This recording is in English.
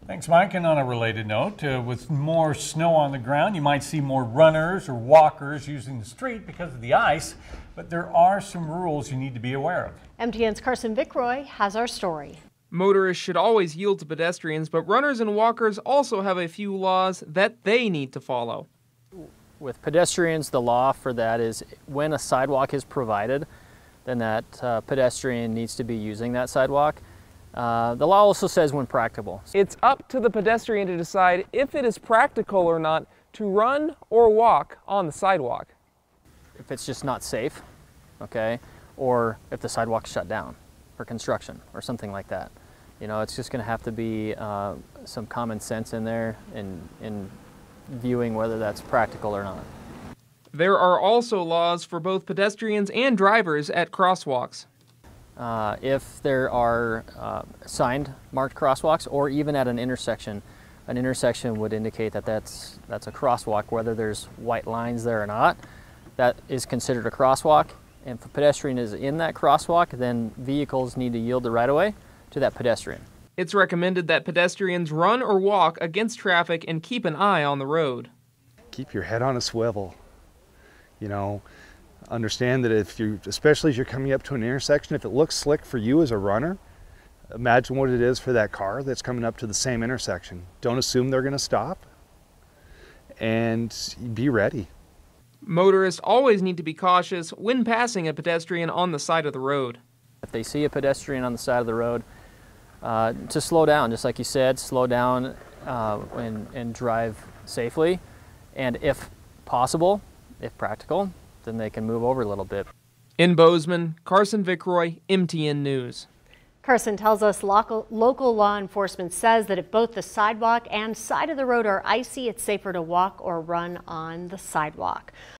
Thanks, Mike. And on a related note, with more snow on the ground, you might see more runners or walkers using the street because of the ice, but there are some rules you need to be aware of. MTN's Carson Vickroy has our story. Motorists should always yield to pedestrians, but runners and walkers also have a few laws that they need to follow. With pedestrians, the law for that is when a sidewalk is provided, then that pedestrian needs to be using that sidewalk. The law also says when practicable. It's up to the pedestrian to decide if it is practical or not to run or walk on the sidewalk. If it's just not safe, okay, or if the sidewalk's shut down for construction or something like that. You know, it's just going to have to be some common sense in there in viewing whether that's practical or not. There are also laws for both pedestrians and drivers at crosswalks. If there are signed marked crosswalks, or even at an intersection would indicate that that's a crosswalk, whether there's white lines there or not. That is considered a crosswalk. And if a pedestrian is in that crosswalk, then vehicles need to yield the right-of-way to that pedestrian. It's recommended that pedestrians run or walk against traffic and keep an eye on the road. Keep your head on a swivel. You know, understand that especially as you're coming up to an intersection, if it looks slick for you as a runner, imagine what it is for that car that's coming up to the same intersection. Don't assume they're going to stop, and be ready. Motorists always need to be cautious when passing a pedestrian on the side of the road. If they see a pedestrian on the side of the road, to slow down, just like you said, slow down and drive safely, and if possible, if practical, then they can move over a little bit. In Bozeman, Carson Vickroy, MTN News. Carson tells us local law enforcement says that if both the sidewalk and side of the road are icy, it's safer to walk or run on the sidewalk.